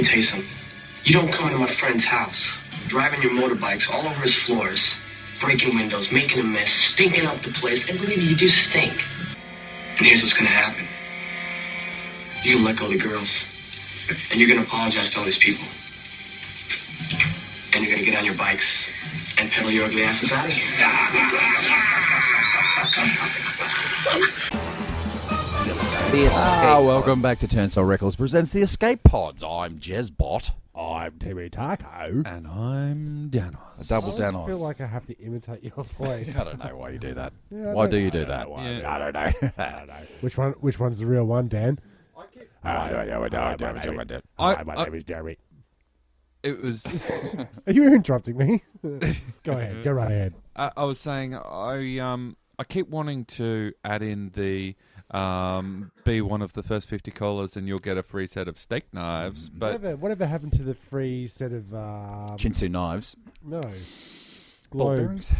me tell you something. You don't come into my friend's house, driving your motorbikes all over his floors, breaking windows, making a mess, stinking up the place, and believe me, you do stink. And here's what's gonna happen. You're gonna let go of the girls, and you're gonna apologize to all these people. And you're gonna get on your bikes and pedal your ugly asses out of here. Welcome back to Turnstile Records presents The Escape Pods. I'm Jezbot. I'm Timmy Taco. And I'm Danoz. A double I Danoz. feel like I have to imitate your voice. I don't know why you do that. Yeah, Why do you do that? Yeah. I don't know. I don't know. Which one's the real one, Dan? My name is Jeremy. It was. Are you interrupting me? Go ahead. Go right ahead. I was saying I keep wanting to add in the be one of the first 50 callers and you'll get a free set of steak knives. But Whatever happened to the free set of Chinsu knives. No. Ball Globes. bearings.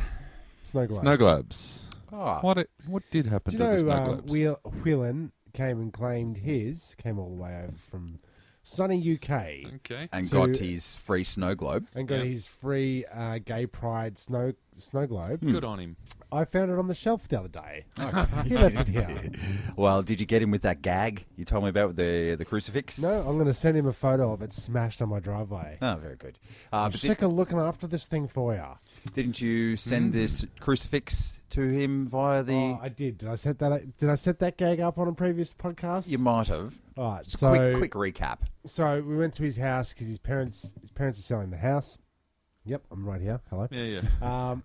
Snow globes. snow globes. Oh. What did happen Do to you the snow know globes? Whelan came and claimed his, came all the way over from sunny UK Okay. And So- got his free snow globe. and got Yep. his free gay pride snow globe. Good on him. I found it on the shelf the other day. Oh, He left it here. Well, did you get him with that gag you told me about with the crucifix? No, I'm going to send him a photo of it smashed on my driveway. Oh, very good. I'm But sick of looking after this thing for you. didn't you send this crucifix to him via the... Oh, I did. Did I set that gag up on a previous podcast? You might have. All right. Just So quick recap. So we went to his house because his parents are selling the house. Yep, I'm right here. Hello. Yeah.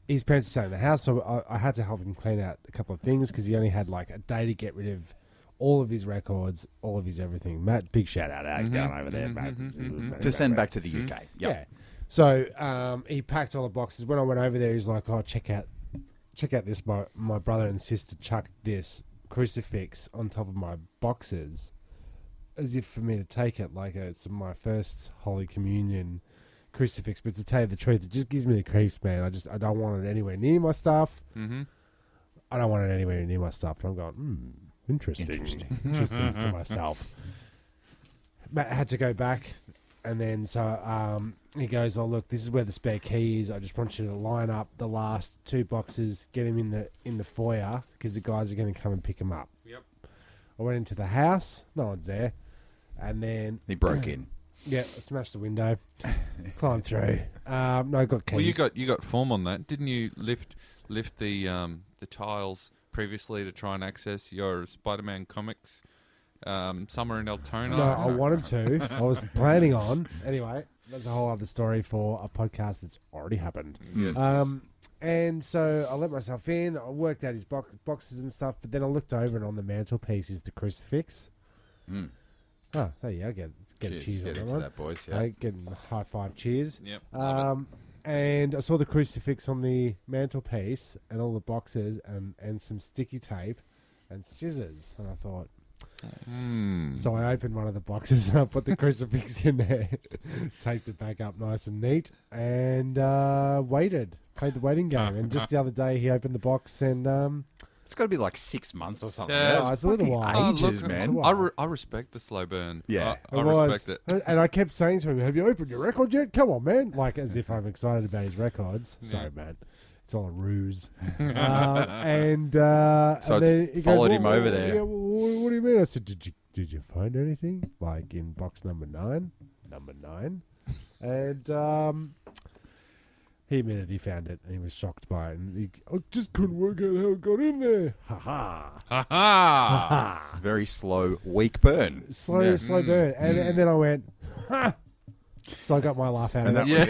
His parents are selling the house, so I had to help him clean out a couple of things because he only had like a day to get rid of all of his records, all of his everything. Matt, big shout out going over there, Matt. To send back to the UK. Yep. Yeah. So he packed all the boxes. When I went over there, he's like, "Oh, check out this. My brother and sister chucked this crucifix on top of my boxes, as if for me to take it like it's my first Holy Communion crucifix." But to tell you the truth, it just gives me the creeps, man. I don't want it anywhere near my stuff. Mm-hmm. I don't want it anywhere near my stuff. And I'm going, interesting to myself. Matt had to go back. And then so he goes, "Oh, look, this is where the spare key is. I just want you to line up the last two boxes, get him in the foyer because the guys are going to come and pick him up." Yep. I went into the house. No one's there. And then... He broke in. Yeah, I smashed the window, climbed through. No, I got keys. Well, you got form on that, didn't you? Lift the tiles previously to try and access your Spider-Man comics. Somewhere in Altona. No, I wanted to. I was planning on. Anyway, that's a whole other story for a podcast that's already happened. Yes. And so I let myself in. I worked out his boxes and stuff, but then I looked over and on the mantelpiece is the crucifix. Mm. Oh, there you go. Get a Cheers. cheers Get on that into one. that, boys. Yeah. Right, getting high five cheers. Yep. Love it. And I saw the crucifix on the mantelpiece and all the boxes and some sticky tape and scissors. And I thought, so I opened one of the boxes and I put the crucifix in there, taped it back up nice and neat, and played the waiting game. And just the other day, he opened the box and It's got to be like 6 months or something. Yeah. Oh, it's a little while. Ages, look, man. I respect the slow burn. Yeah. I respect it. And I kept saying to him, "Have you opened your record yet? Come on, man!" Like as if I'm excited about his records. Sorry, man. It's all a ruse. So and it's then he followed goes, him "Well, over there." Yeah, what do you mean? I said, "Did you find anything like in box number 9?" Number 9. And he admitted he found it and he was shocked by it. And I just couldn't work out how it got in there. Ha ha. Ha ha! Very slow, weak burn. Slow Yeah. burn. And then I went, ha! So I got my laugh out of And it.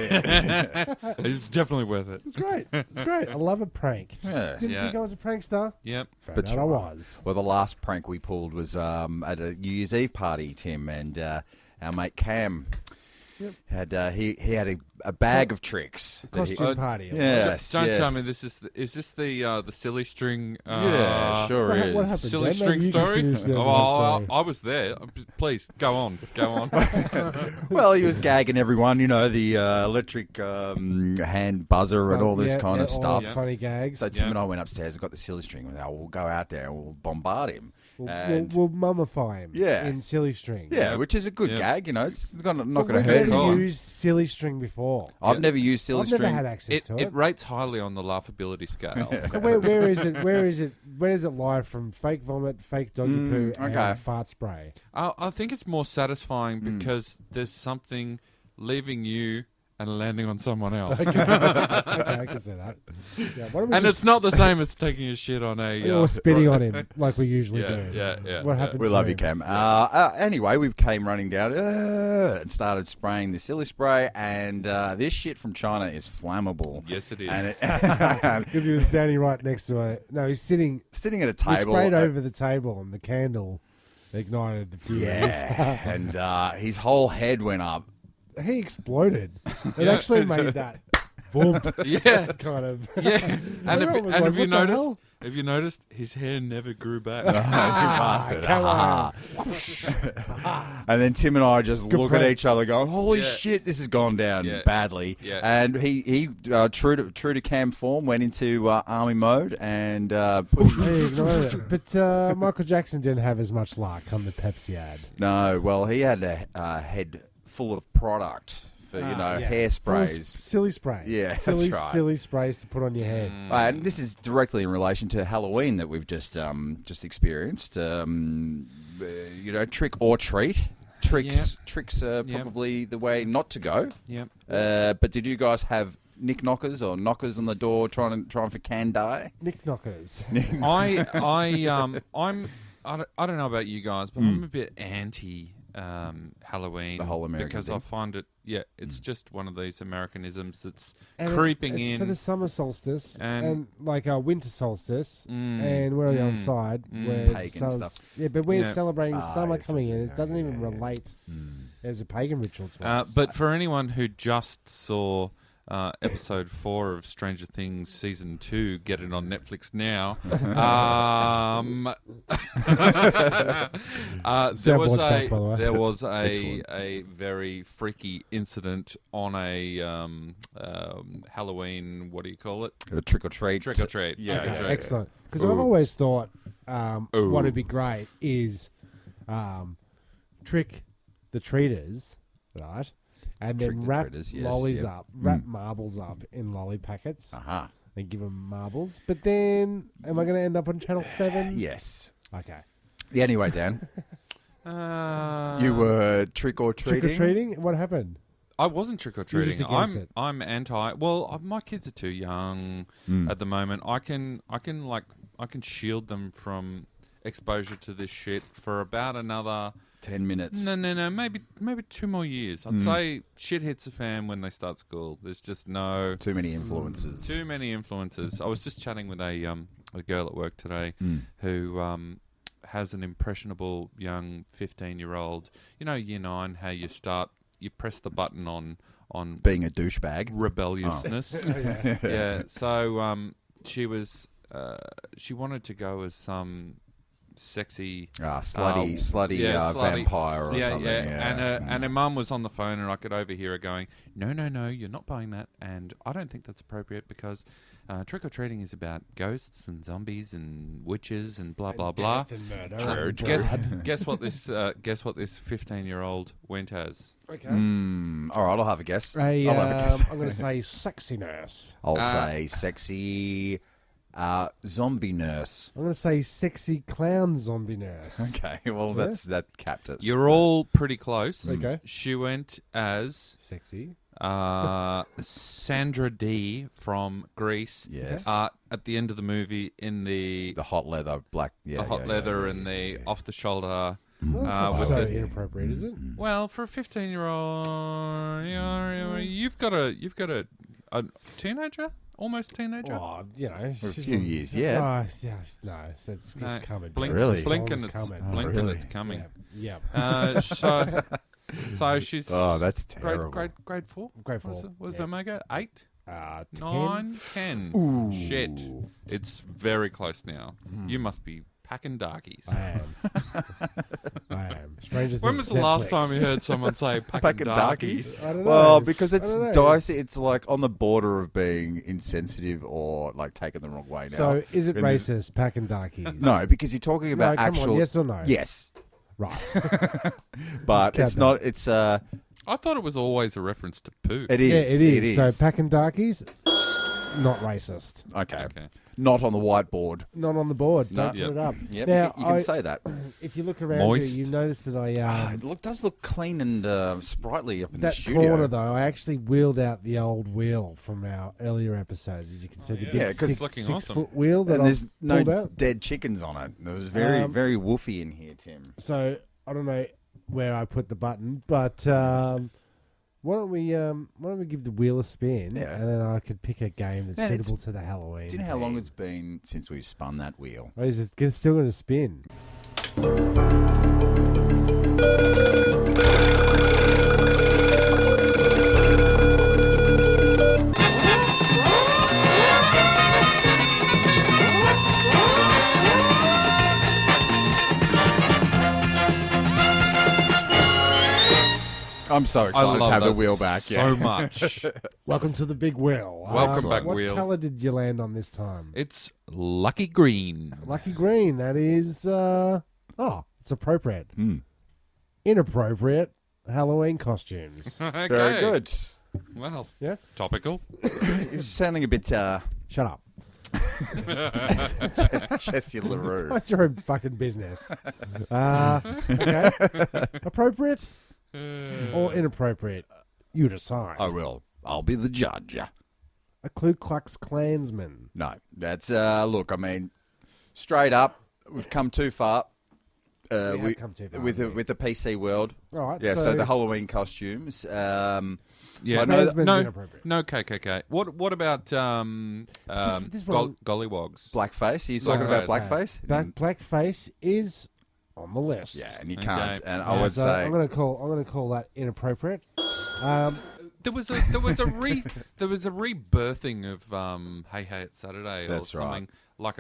that was it. It's definitely worth it. It's great. It's great. I love a prank. Yeah. Didn't Yeah. think I was a prankster. Yep. But I was. Well, the last prank we pulled was at a New Year's Eve party, Tim, and our mate Cam He had a bag of tricks. that he- Costume party. Yes, Don't yes. tell me this is this the silly string? Yeah, sure What, is. what happened? Silly Dan? string Maybe you can story. finish that Oh, story. I was there. Please go on. Well, he was gagging everyone, the electric hand buzzer and all this kind of all stuff. the funny gags. So Tim Yeah. and I went upstairs and got the silly string. And we'll go out there and we'll bombard him. We'll mummify him Yeah. in silly string. Yeah, which is a good Yeah. gag. It's not going to But hurt we've anyone. never anyone. used silly string before. I've never used silly I've string. never had access to it. It rates highly on the laughability scale. So where is it? Where is it? Where does it lie from fake vomit, fake doggy poo, okay. and fart spray? I think it's more satisfying because there's something leaving you and landing on someone else. Okay, I can say that. Yeah, why don't we And just- it's not the same as taking a shit on a... or spitting on him like we usually Yeah, do. yeah. What happened? We to love you, him? Cam. Anyway, we came running down and started spraying the silly spray, and this shit from China is flammable. Yes, it is. And Because he was standing right next to a. No, he's sitting. sitting at a He table. sprayed over the table, and the candle ignited the fumes. Yeah, and his whole head went up. He exploded. It Yeah. actually made that boom yeah, kind of. yeah. And, Everyone was have like, you "What the noticed? hell?" Have you noticed his hair never grew back? You bastard. Come on. And then Tim and I just look at prank. each other going, holy Yeah. shit, this has gone down Yeah. badly. Yeah. And he true to Cam form, went into army mode and put He ignored it. But Michael Jackson didn't have as much luck on the Pepsi ad. No, well, he had a head full of product for, Yeah. hairsprays. Full silly spray. Yeah, that's silly, right. silly sprays to put on your head. And this is directly in relation to Halloween that we've just experienced. Trick or treat. Tricks are probably the way not to go. Yep. But did you guys have knockers or knockers on the door trying for candy? Knickknockers. I don't know about you guys, but I'm a bit anti Halloween. The whole American because thing. I find it, it's just one of these Americanisms that's And creeping it's in. for the summer solstice And- and like our winter solstice, and we're on the other side where Pagan stuff. Yeah, but we're Yeah. celebrating summer yes, coming yes, in. yeah, It doesn't even yeah. relate as a pagan ritual to us. But for anyone who just saw episode 4 of Stranger Things season 2, get it on Netflix now. Sam watched that, by the way. There was Excellent. a very freaky incident on a Halloween. What do you call it? A trick or treat. Trick or treat. Yeah. Trick or treat. Excellent. Because I've always thought Ooh. what would be great is trick the treaters, right? And Trick then the wrap treaters, yes, lollies yep. up, wrap marbles up in lolly packets Aha. and give them marbles. But then, am I going to end up on Channel 7? Yes. Okay. Yeah, anyway, Dan, Uh, you were trick or treating. Trick or treating? What happened? I wasn't trick or You're treating. just against it. I'm anti. Well, my kids are too young at the moment. I can shield them from exposure to this shit for about another 10 minutes. no, maybe 2 more years. I'd say shit hits the fan when they start school. There's just Too many influences. too many influences. I was just chatting with a girl at work today who has an impressionable young 15-year-old. Year 9, how you press the button on Being a douchebag. rebelliousness. Yeah. So she wanted to go as some sexy Slutty slutty. vampire or yeah, something. Yeah. And her mum was on the phone, and I could overhear her going, "No, you're not buying that, and I don't think that's appropriate because trick or treating is about ghosts and zombies and witches and blah blah blah." Death and murder. Guess what this 15-year-old went as? Okay. All right, I'll have a guess. A, I'll have a guess. I'm going to say sexy nurse. I'll say sexy zombie nurse. I'm going to say sexy clown zombie nurse. Okay, well, that capped it. You're all pretty close. Okay. She went as Sexy. Sandra D from Greece. Yes. At the end of the movie, in the hot leather, black. Yeah, hot leather and the off the shoulder. Well, that's not with so the- inappropriate, is it? Well, for a 15-year-old, you've got a teenager, almost teenager. Oh, For a she's few not- years, yeah. Oh, yeah, no, it's No, coming. blink, Really? blink Time's and it's coming. blink really? and it's coming. Yeah. So So she's that's terrible. grade 4. Grade 4. What does that make her? 8, 10. 9, 10. Ooh. Shit, it's very close now. You must be packing darkies. I am. Stranger When Things was the last Netflix. time you heard someone say packing darkies? I don't know. Well, because it's I don't know. dicey. It's like on the border of being insensitive or like taken the wrong way now. So, is it And this- racist, packing darkies? No, because you're talking about come actual. on, yes or no? Yes, Right. but Count it's that. not. It's I thought it was always a reference to poo. It is. Yeah, it is. It is. So, packing darkies, not racist. okay. Okay. Not on the whiteboard. Not on the board. No. Don't put Yep. it up. Yep, Now, you can I- say that. If you look around Moist. here, you notice that I It does look clean and sprightly up in the that studio. corner though, I actually wheeled out the old wheel from our earlier episodes. As you can see, the big Yeah, 'cause it's looking awesome. 6-foot wheel that and I there's no pulled out. dead chickens on it. There was very, very woofy in here, Tim. So I don't know where I put the button, but why don't we give the wheel a spin, Yeah. and then I could pick a game that's Man, it's- suitable to the Halloween. Do you know how long theme. it's been since we've spun that wheel? Oh, is it still going to spin? I'm so I excited to love have the that wheel back. so Yeah. much. Welcome to the big wheel. Welcome back, what wheel. What color did you land on this time? It's lucky green. Lucky green. That is. It's appropriate. Hmm. Inappropriate Halloween costumes. Okay. Very good. Well, Yeah. topical. You're sounding a bit Shut up. Jesse LaRue. Mind your own fucking business. Okay. Appropriate or inappropriate? You decide. I will. I'll be the judge. A Ku Klux Klansman. No, that's look. I mean, straight up, we've come too far. have come too far, with haven't we? the PC world. All right. Yeah. So the Halloween costumes. Yeah, Klansman's no, inappropriate. no KKK. What about this one- gollywogs? Blackface. He's talking about blackface. Blackface is on the list. Yeah, and you Okay. can't. And I Yeah, would so say I'm gonna call that inappropriate. There was a rebirthing of Hey Hey It's Saturday That's or right. something like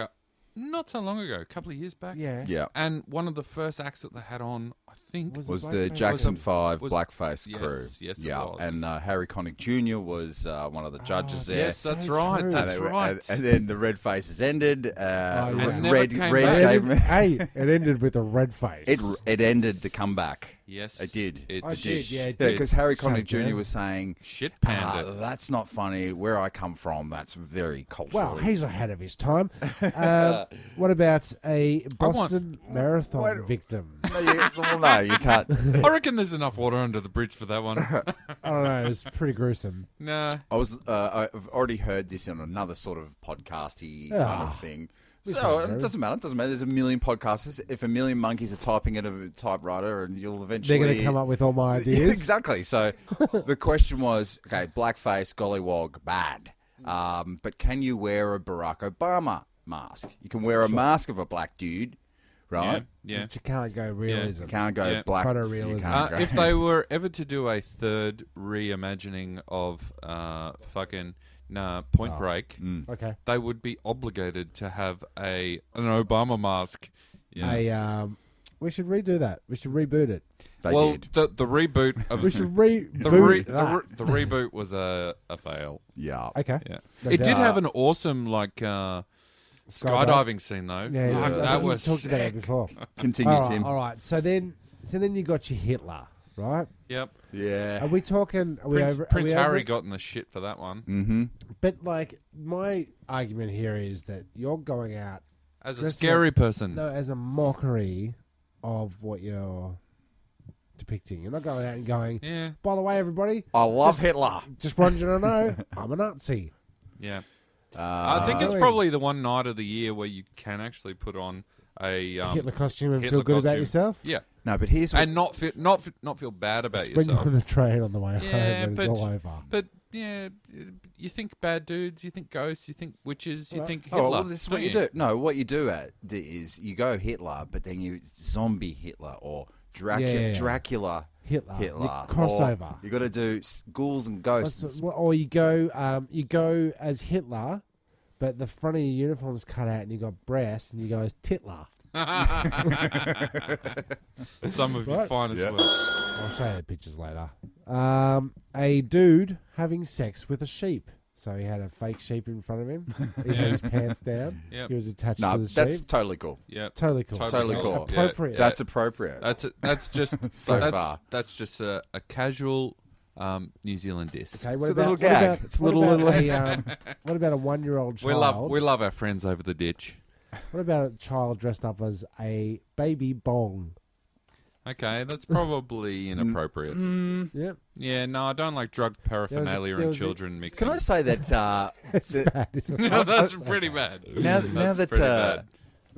not so long ago, a couple of years back. Yeah. yeah, And one of the first acts that they had on, I think, Was it was the blackface? Jackson Was it- 5 was- blackface yes, crew. yes, it yeah, was. and Harry Connick Jr. was one of the judges there. yes, that's so right. true. That's and, right. and then the red faces ended. yeah. And never Red came Red back. gave Hey, it ended with a red face. it ended the comeback. Yes, It did. It I did, yeah, it Yeah, did. because Harry Shut Connick up, Jr. Jeff. was saying, Shit panda. that's not funny. Where I come from, that's very culturally. Well, he's ahead of his time. What about a Boston Marathon victim? no, you can't. I reckon there's enough water under the bridge for that one. I don't know. It was pretty gruesome. Nah. I've already heard this on another sort of podcasty kind of thing. So don't know. it doesn't matter. It doesn't matter. There's a million podcasters. If a million monkeys are typing at a typewriter, and you'll eventually They're going to come up with all my Yeah, ideas. exactly. So the question was, okay, blackface, gollywog, bad. But can you wear a Barack Obama mask? You can wear a mask of a black dude, right? Yeah. But you can't go realism. You can't go Yeah. black. Photorealism. You can't go- If they were ever to do a third reimagining of Point Break, Okay. they would be obligated to have an Obama mask. Yeah. We should redo that. We should reboot it. They well, did. the reboot of We should reboot that. the reboot was a fail. Yeah. Okay. Yeah, No it did doubt. have an awesome skydiving scene though. Yeah, Oh, I that think we was talked about sick. that before. Continue, all right, Tim. all right. So then you got your Hitler, right? Yep. Yeah. Are we talking? Are we Prince, over? are Prince we Harry over- got in the shit for that one Mm-hmm. But like, my argument here is that you're going out as a Dressed scary person. as a mockery of what you're depicting. You're not going out and going. Yeah, By the way, everybody, I love Hitler. just wanted you to know I'm a Nazi. yeah. I think it's Doing- probably the one night of the year where you can actually put on a Hitler costume and Hitler feel good about costume. yourself. Yeah, No, but here's what, and not feel bad about When you're yourself. on the train on the way Yeah, home and it's but- all over. But yeah, you think bad dudes, you think ghosts, you think witches, you think Oh, Hitler. well, this is what don't you do. No, what you do is you go Hitler, but then you zombie Hitler or Dracula. Hitler. Hitler. Crossover. You got to do ghouls and ghosts. Or you go as Hitler, but the front of your uniform's cut out and you got breasts and you go as Titler. Some of your finest work. I'll show you the pictures later. A dude having sex with a sheep. So he had a fake sheep in front of him. He had his pants down. Yep. He was attached No, to the sheep. that's totally cool. Yeah, Totally cool. Totally cool. Appropriate. Yeah. That's appropriate. That's just So that's, far. That's just a casual New Zealand diss. Okay, It's a little gag. It's a little. what about a 1-year-old child? We love our friends over the ditch. What about a child dressed up as a baby bong? Okay, that's probably inappropriate. Yep. Yeah, no, I don't like drug paraphernalia there and was children mixing. Can I say that? It's bad, isn't it? No, that's pretty bad. Now That's that pretty bad.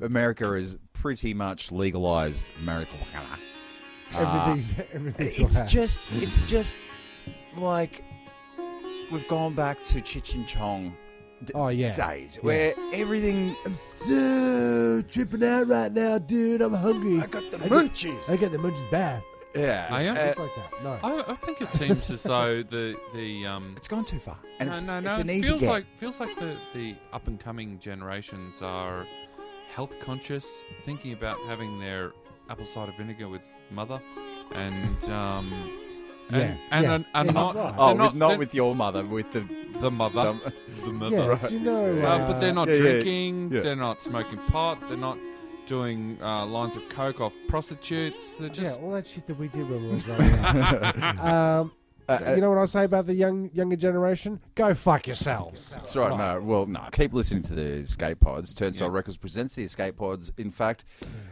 America is pretty much legalized marijuana, Everything's it's just like we've gone back to Cheech and Chong days where everything. I'm so tripping out right now, dude. I'm hungry. I got the munchies. I got the munchies bad. Yeah, I am. Just like that. No. I think it seems as though the it's gone too far, and it's an it easy feels get. feels like the up and coming generations are health conscious, thinking about having their apple cider vinegar with mother, and not with your mother, with the mother, the mother. Yeah, do you know? But they're not drinking. yeah. They're not smoking pot. They're not doing lines of coke off prostitutes. They're just all that shit that we did when we were growing up. You know what I say about the younger generation? Go fuck yourselves. That's right. No. Keep listening to the Escape Pods. Turnstile Records presents the Escape Pods, in fact.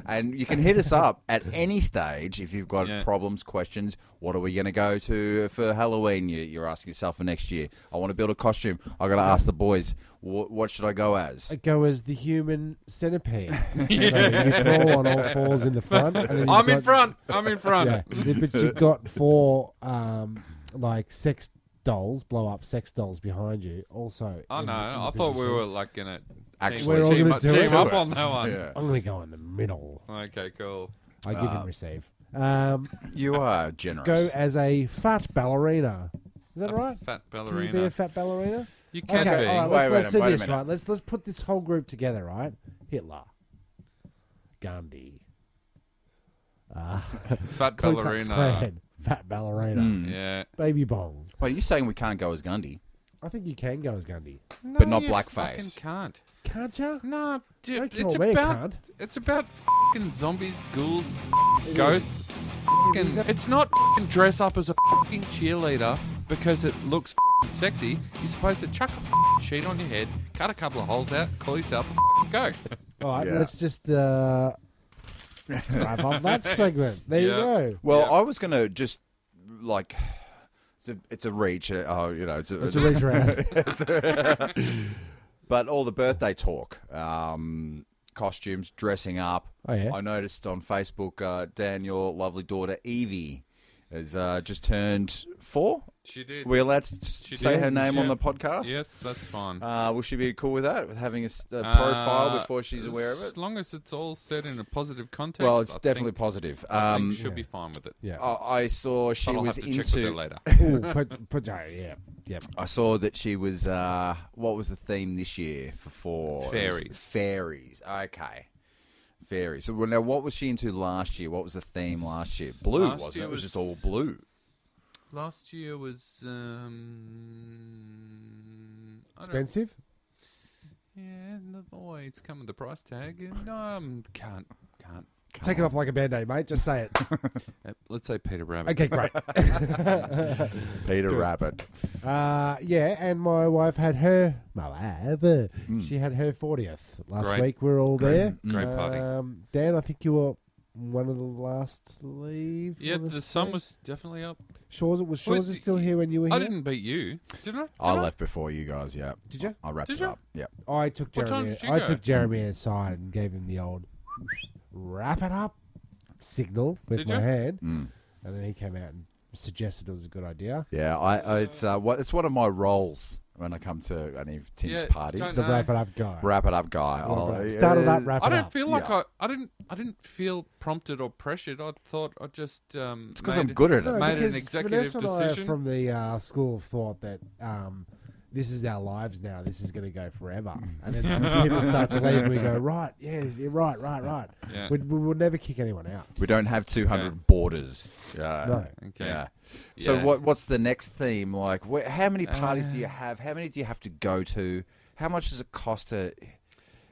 And you can hit us up at any stage if you've got problems, questions. What are we going to go to for Halloween? You're asking yourself for next year. I want to build a costume. I got to ask the boys, what should I go as? I go as the human centipede. So you crawl on all fours in the front. And then I'm in front. Yeah, but you've got 4... like sex dolls, blow up sex dolls behind you. Also, Oh in no! the I thought we position. were like gonna Actually, We're all team gonna do it. up on that one. Yeah. I'm gonna go in the middle. Okay, cool. I give and receive. You are generous. Go as a fat ballerina. Is that right? Fat Can ballerina. you be a fat ballerina? You can Okay, be. all right, let's do wait a this, minute. right? Let's put this whole group together, right? Hitler, Gandhi, Fat Ku Klux ballerina. Klan, fat ballerina, Yeah. baby bong. Wait, are you saying we can't go as Gandhi? I think you can go as Gandhi. No, But not you blackface. fucking can't. Can't you? No, Don't it's tell me I about can't. it's about fucking zombies, ghouls, ghosts. Fucking, it's not fucking dress up as a fucking cheerleader because it looks fucking sexy. You're supposed to chuck a fucking sheet on your head, cut a couple of holes out, call yourself a fucking ghost. All right, Yeah. let's just wrap up that segment. There you Yeah. go. Well, Yeah. I was going to just, like, it's a reach. It's a Let's reach around. But all the birthday talk, costumes, dressing up. Oh, yeah? I noticed on Facebook, Dan, your lovely daughter, Evie, has just turned 4. She did. We're allowed to say did. her name on Yeah. the podcast? Yes, that's fine. Will she be cool with that, with having a profile before she's aware of As it? long as it's all said in a positive context. Well, it's I definitely think, positive. I think she'll be fine with it. Yeah. I saw she But I'll was have to check with her into. later. Yeah. Yep. I saw that she was. What was the theme this year for 4? Fairies. Fairies. Okay. Fairies. So now, what was she into last year? What was the theme last year? Blue, Last wasn't year it? It was was- just all blue. Last year was I don't- Expensive? Yeah, it's come with the price tag, and can't. Take it off like a band-aid, mate. Just say it. Let's say Peter Rabbit. Okay, great. Peter Rabbit. Yeah, and my wife had her. She had her 40th last Great. week. We're all there. Great party. Dan, I think you were one of the last to leave. Yeah, wanna the sun say? was definitely up. Shaw's still here when you were here? I didn't beat you, did I? I left before you guys. Yeah. Did you? I wrapped Did it you? up. Yeah. I took What time Jeremy. did you I go? took Jeremy aside and gave him the old wrap it up signal with Did my you? hand, and then he came out and suggested it was a good idea. Yeah, it's one of my roles when I come to any of Tim's parties. The wrap it up guy. Wrap it up guy. Start it up, wrap it up. I don't feel like I didn't feel prompted or pressured. I thought I just it's because I'm good at it. Made an executive Vanessa decision. And I from the school of thought that this is our lives now. This is going to go forever. And then when people start to leave, we go, right, yeah, you're right. Yeah. We will never kick anyone out. We don't have 200 borders. No. Okay. Yeah. So Yeah. what's the next theme? Like, how many parties do you have? How many do you have to go to? How much does it cost to?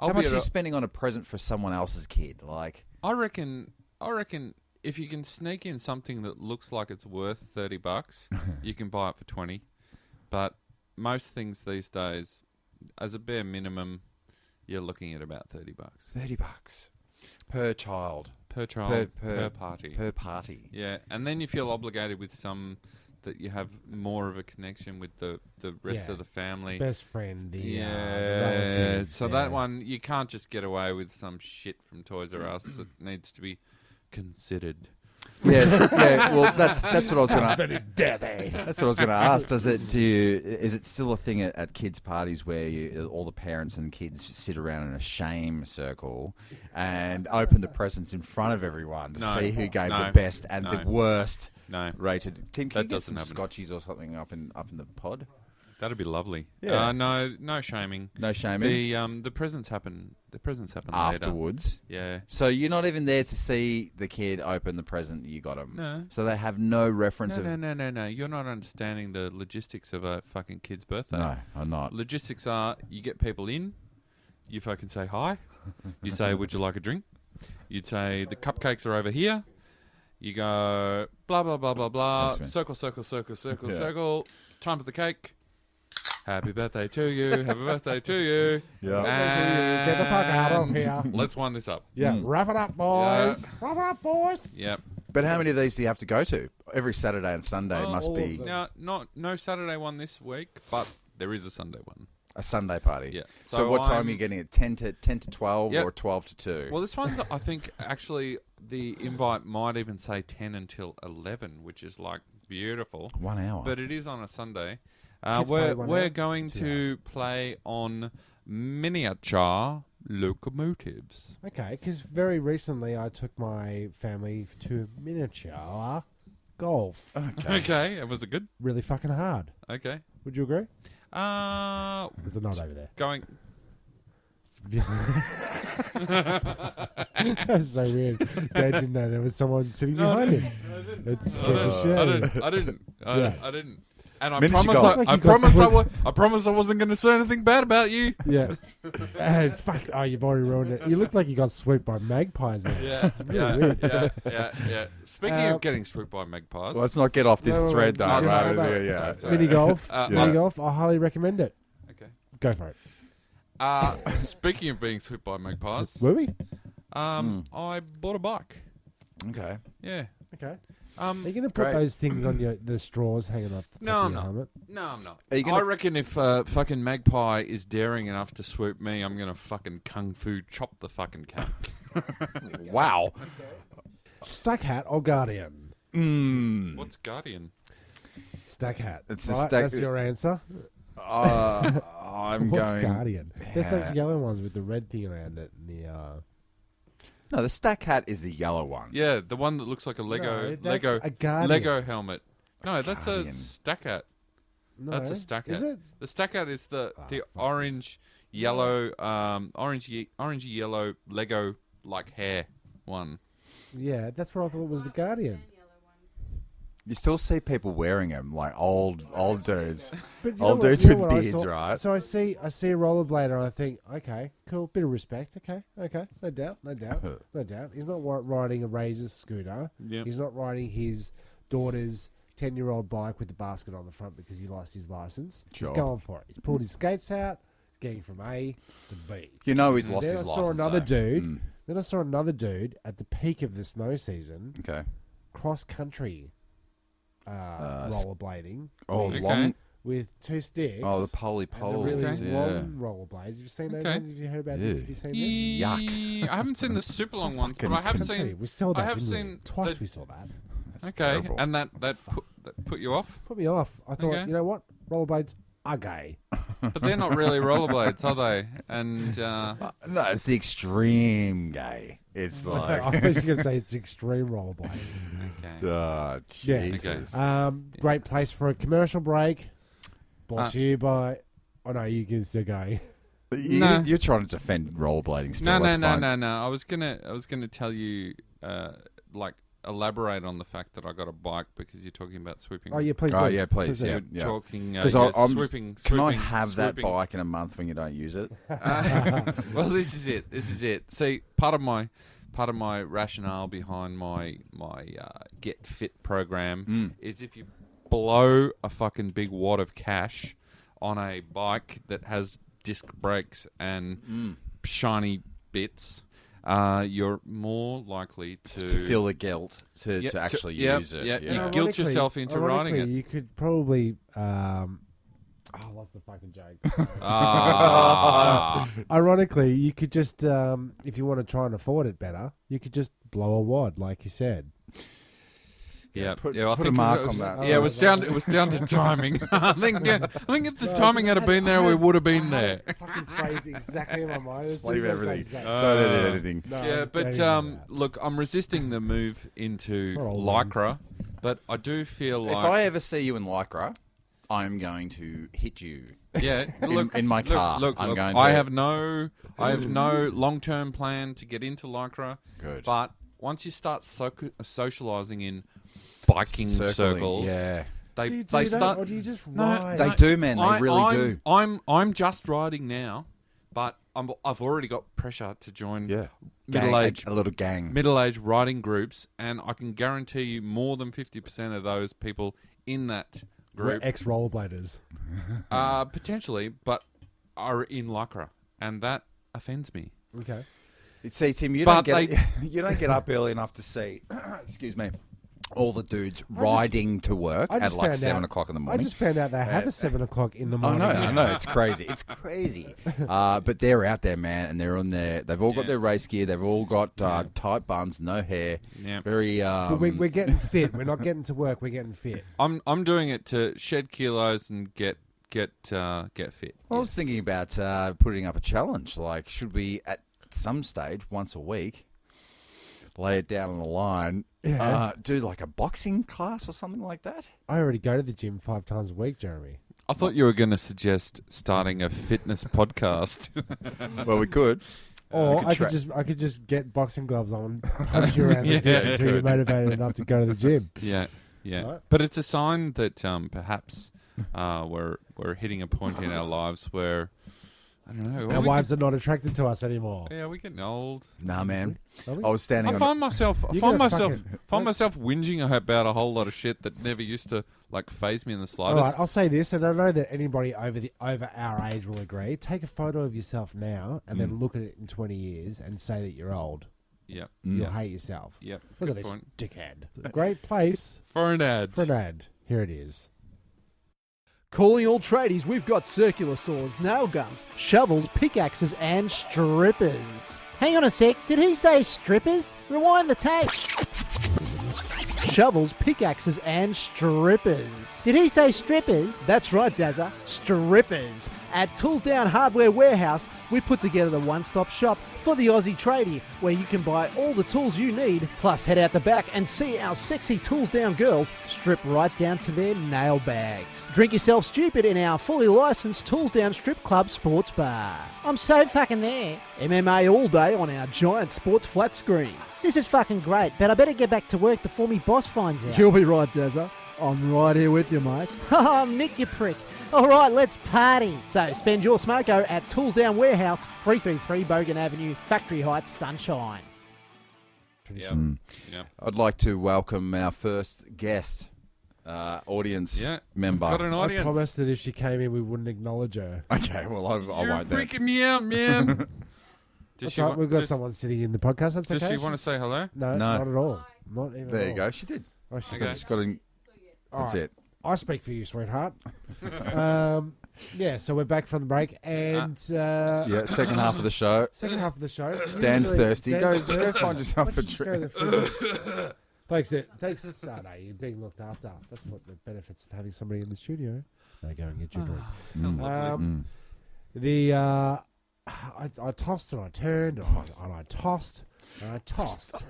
How much are you spending on a present for someone else's kid? Like, I reckon if you can sneak in something that looks like it's worth $30, you can buy it for 20. But most things these days, as a bare minimum, you're looking at about $30. $30 per child. Per child, per party. Per party. Yeah, and then you feel obligated with some that you have more of a connection with the rest of the family. Best friend, the relative. So that one, you can't just get away with some shit from Toys R Us. It needs to be considered. Yeah. Well, that's what I was going to. That's what I was going to ask. Is it still a thing at kids' parties where all the parents and kids sit around in a shame circle and open the presents in front of everyone to see who gave the best and the worst rated? Tim, can you get some scotchies or something up in the pod? That'd be lovely. Yeah. No shaming. No shaming. The presents happen. The presents happen afterwards. Later. Yeah. So you're not even there to see the kid open the present that you got him. No. So they have no reference of. No. You're not understanding the logistics of a fucking kid's birthday. No, I'm not. Logistics are: you get people in, you fucking say hi, you say, "Would you like a drink?" You'd say, "The cupcakes are over here." You go blah blah blah blah blah. Circle. Time for the cake. Happy birthday to you. Happy birthday to you. Yeah. Get the fuck out of here. Let's wind this up. Yeah. Wrap it up, boys. Yeah. Wrap it up, boys. Yep. But how many of these do you have to go to? Every Saturday and Sunday must be Now, no Saturday one this week, but there is a Sunday one. a Sunday party. Yeah. So what time are you getting it? 10 to 12 or 12 to 2? Well, this one's, I think, actually, the invite might even say 10 until 11, which is, like, beautiful. 1 hour. But it is on a Sunday. Kids play 1 hour? We're going to play on miniature locomotives. Okay, because very recently I took my family to miniature golf. Okay. Was it good? Really fucking hard. Okay. Would you agree? There's a knot over there. Going... That's so weird. Dad didn't know there was someone sitting behind him. It scared the shit out of him. I didn't. And I Miniature promise, I promise I wasn't going to say anything bad about you. Yeah. Fuck. Oh, you've already ruined it. You look like you got swooped by magpies there. Yeah. It's really weird. Yeah. Speaking of getting swooped by magpies. Well, let's not get off this thread, though. Mini golf. Mini golf. I highly recommend it. Okay. Go for it. Speaking of being swooped by magpies. Were we? I bought a bike. Okay. Yeah. Okay. Are you going to put those things on the straws hanging off the top of your helmet? No, I'm not. I reckon if fucking magpie is daring enough to swoop me, I'm going to fucking kung fu chop the fucking cat. Wow. Stack hat or guardian? What's guardian? Stack hat. It's right, a stack. That's your answer. I'm What's going guardian? There's those yellow ones with the red thing around it. And the No, the stack hat is the yellow one. Yeah, the one that looks like a Lego a guardian. Lego helmet. No, that's Guardian. a stack hat. No, That's a stack hat. Is it? The stack hat is the orange, yellow, orangey yellow Lego like hair one. Yeah, that's what I thought was the guardian. You still see people wearing them, like old dudes. But Old dudes with beards, right? So I see a rollerblader and I think, okay, cool, bit of respect. Okay, no doubt. He's not riding a Razor scooter. Yep. He's not riding his daughter's 10-year-old bike with the basket on the front because he lost his license. Sure. He's going for it. He's pulled his skates out. He's getting from A to B. You know he's lost Then his I saw license. another dude. Then I saw another dude at the peak of the snow season. Okay. Cross country. Rollerblading. Oh, Okay. long. With 2 sticks. Oh, the poly and the poles. really Yeah. long rollerblades. Have you seen those ones? Have you heard about this? Have you seen this? Yuck. I haven't seen the super long ones, but I have I'm telling you, seen. we saw that. I have didn't we? seen Twice. the- We saw that. That's Okay, terrible. and that put you off? Put me off. I thought, Okay. you know what? Rollerblades are gay. But they're not really rollerblades, are they? And No, it's the extreme gay. It's I like, was going to say it's extreme rollerblades. okay. oh, Yeah. Jesus. Great place for a commercial break. Brought to you by... Oh, no, you can still go. No. You're trying to defend rollerblading still. No. That's fine. I was gonna tell you, elaborate on the fact that I got a bike because you're talking about swooping. Oh, yeah, please do. Oh, yeah, please. do. Yeah, You're talking. Because yeah, I'm. swooping. Can I swooping, have that swooping. bike in a month when you don't use it? Well, this is it. See, part of my rationale behind my Get Fit program is if you blow a fucking big wad of cash on a bike that has disc brakes and shiny bits, you're more likely to feel the guilt to actually use it. Yeah, Yeah. you guilt yourself into riding it. You could probably... Oh, what's the fucking joke? Ironically, you could just, if you want to try and afford it better, you could just blow a wad, like you said. Yeah, Put I a think mark on that. Yeah, it was down to timing. I think if the timing had been there, we would have been there. Fucking phrased exactly in my mind. Just leave everything. Exactly. Don't edit anything. No, Yeah, don't but even do that. look, I'm resisting the move into For old Lycra, but I do feel If like I ever see you in Lycra, I'm going to hit you. yeah, look in my car. Look, I'm look, going I to- have no long-term plan to get into Lycra. Good. But once you start socializing in biking Circling, circles, yeah. Do you do they that, start. or do you just No, ride? They do, man. They really do. I'm just riding now, but I've already got pressure to join Yeah. middle-aged A little gang. middle-aged riding groups, and I can guarantee you more than 50% of those people in that We're group ex-rollerbladers. potentially, but are in Lycra, and that offends me. Okay. See, Tim, you But don't get up early enough to see, excuse me, all the dudes riding to work I at just like found 7 out- o'clock in the I morning. just found out they have a 7 o'clock in the I morning. know, it's crazy. It's crazy. But they're out there, man, and they're on there. They've all got Yeah. their race gear. They've all got tight buns, no hair. Yeah. Very. But we're getting fit. We're not getting to work. We're getting fit. I'm doing it to shed kilos and get fit. I was thinking about putting up a challenge. Like, should we at some stage once a week lay it down on the line? Yeah. Do like a boxing class or something like that. I already go to the gym 5 times a week, Jeremy. I thought you were going to suggest starting a fitness podcast. Well, we could. Or we I could just get boxing gloves on, punch you around the gym until you're motivated enough to go to the gym. Yeah. Right. But it's a sign that perhaps we're hitting a point in our lives where I don't know. Our wives are not attracted to us anymore. Yeah, we're getting old. Nah, man. Are we? I was standing I on. find myself You're gonna fucking- whinging about a whole lot of shit that never used to like faze me in the All slightest. right, I'll say this, and I know that anybody over our age will agree. Take a photo of yourself now, and then look at it in 20 years, and say that you're old. Yep. You'll hate yourself. Yep. Look Good at this point. dickhead. Great place For an ad. for an ad. Here it is. Calling all tradies, we've got circular saws, nail guns, shovels, pickaxes, and strippers. Hang on a sec, did he say strippers? Rewind the tape. Shovels, pickaxes, and strippers. Did he say strippers? That's right, Dazza. Strippers. At Tools Down Hardware Warehouse, we put together the one-stop shop for the Aussie tradie, where you can buy all the tools you need, plus head out the back and see our sexy Tools Down girls strip right down to their nail bags. Drink yourself stupid in our fully licensed Tools Down Strip Club sports bar. I'm so fucking there. MMA all day on our giant sports flat screens. This is fucking great, but I better get back to work before me boss finds out. You'll be right, Dazza. I'm right here with you, mate. Oh, Nick, you prick. All right, let's party. So spend your smoko at Tools Down Warehouse, 333 Bogan Avenue, Factory Heights, Sunshine. Yep. Yep. I'd like to welcome our first guest, audience Yeah. member. Got an I audience. promised that if she came in, we wouldn't acknowledge her. Okay, well, I You're won't then. freaking me out, man. Does That's she right, wa- we've got does- someone sitting in the podcast. That's Does okay. she want to say hello? No, No. not at all. Not even. There at you all. go. She did. Oh, she Okay. did. She's got an, All that's right. it. I speak for you, sweetheart. Yeah, so we're back from the break, and Yeah, second half of the show. second half of the show. Dan's Usually- thirsty. Dan's Go thirsty. find yourself Why a don't you just go to drink. the fridge? Thanks, no, you're being looked after. That's what the benefits of having somebody in the studio. Now go and get your drink. I tossed and I turned and I tossed and I tossed.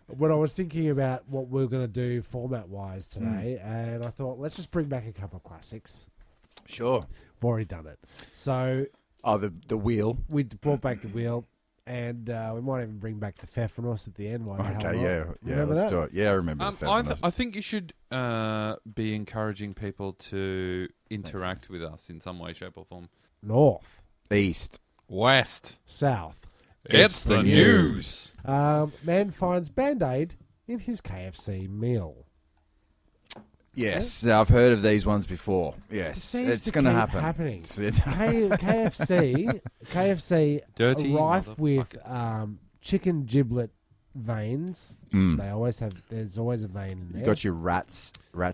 When I was thinking about what we were going to do format-wise today, and I thought, let's just bring back a couple of classics. Sure. I've already done it. So... Oh, the wheel. We brought back the wheel, and we might even bring back the Pfeffernuss at the end. Okay, yeah, Remember let's that? do it. Yeah, I remember the Pfeffernuss. I think you should be encouraging people to interact with us in some way, shape, or form. North, East, West, South. It's the news. Man finds Band-Aid in his KFC meal. Yes, now I've heard of these ones before. Yes, it's going to happen. Happening. KFC, Dirty rife with chicken giblet veins. They always have. There's always a vein in there. You got your rats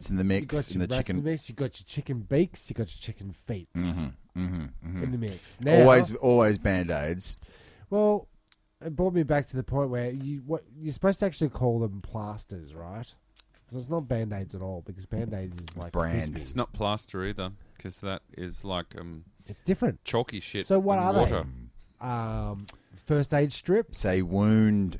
in the mix. You got your rats in the mix. You got your chicken beaks. You got your chicken feet in the mix. Now, always Band-Aids. Well, it brought me back to the point where you're supposed to actually call them plasters, right? So it's not Band-Aids at all, because Band-Aids is like brand. Frisbee. It's not plaster either, because that is like it's different. Chalky shit. So what and are water. they? First aid strips. Say wound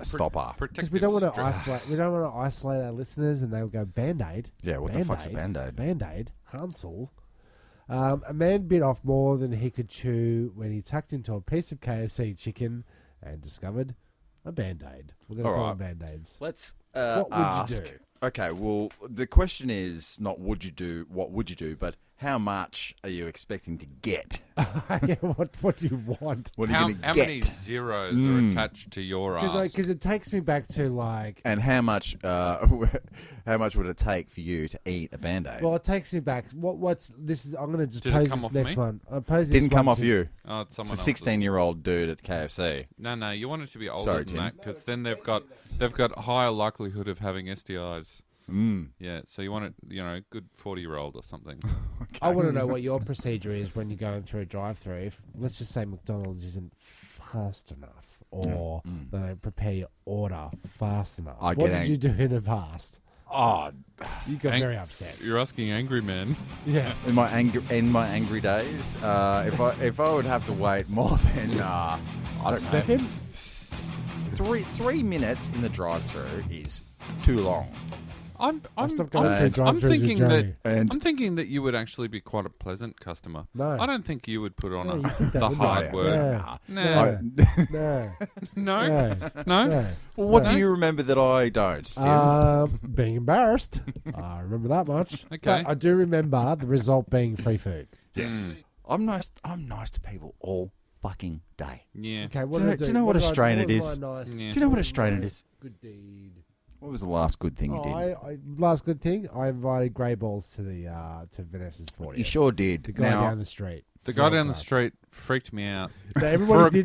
stopper. Because we don't want to isolate. We don't want to isolate our listeners, and they'll go Band-Aid. Yeah, what the fuck's a Band-Aid? Band-Aid. Hansel. A man bit off more than he could chew when he tucked into a piece of KFC chicken and discovered a Band-Aid. We're going to call them Band-Aids. Let's what ask. would you do? Okay, well, the question is not what would you do, but how much are you expecting to get? Yeah, what do you want? What are you going to get? How many zeros are attached to your ass? Because it takes me back to like... And how much would it take for you to eat a Band-Aid? Well, it takes me back. What's this? I'm going to just Did it pose come this off next me? one. I pose this Didn't come one off to- you. Oh, it's someone It's a else's. 16-year-old dude at KFC. No, you want it to be older Sorry, than Tim. that, because then they've got higher likelihood of having STIs. Yeah, so you want it, good 40-year-old or something. I want to know what your procedure is when you're going through a drive-through. If let's just say McDonald's isn't fast enough, or they don't prepare your order fast enough. What did you do in the past? Oh, You got very upset. You're asking angry man. Yeah. in my angry days, if I would have to wait more than I don't Second? know, 3 minutes in the drive-through is too long. I'm stopped going through drive-thrus with thinking Joey. I'm thinking that you would actually be quite a pleasant customer. No. I don't think you would put on you did that, the didn't hard you? work. Yeah. No. No. No. No. Well, what do you remember that I don't, Tim? Being embarrassed. I remember that much. Okay. But I do remember the result being free food. Yes. I'm nice to people all fucking day. Yeah. Okay, Do you know what a strain it is? Yeah. Do you know what a strain it is? Good deed. What was the last good thing you did? Last good thing, I invited grey balls to the to Vanessa's 40th. You sure did. The guy down the street. The guy down the street freaked me out. So everybody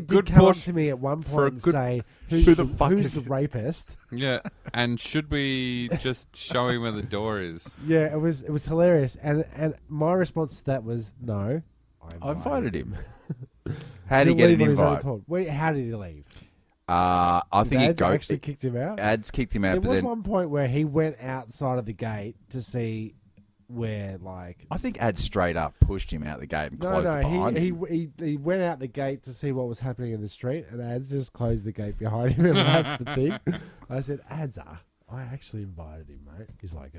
did good come up push- to me at one for a point and good- say, Who the fuck who's is the rapist? Yeah. And should we just show him where the door is? Yeah, it was hilarious. And my response to that was, no. I invited him. How did he get an invite? How did he leave? I think Ads actually kicked him out. Ads kicked him out, There but was then one point where he went outside of the gate to see where, like... I think Ads straight up pushed him out the gate and closed it behind him. he went out the gate to see what was happening in the street, and Ads just closed the gate behind him, and that's the thing. I said, Ads, I actually invited him, mate. He's like,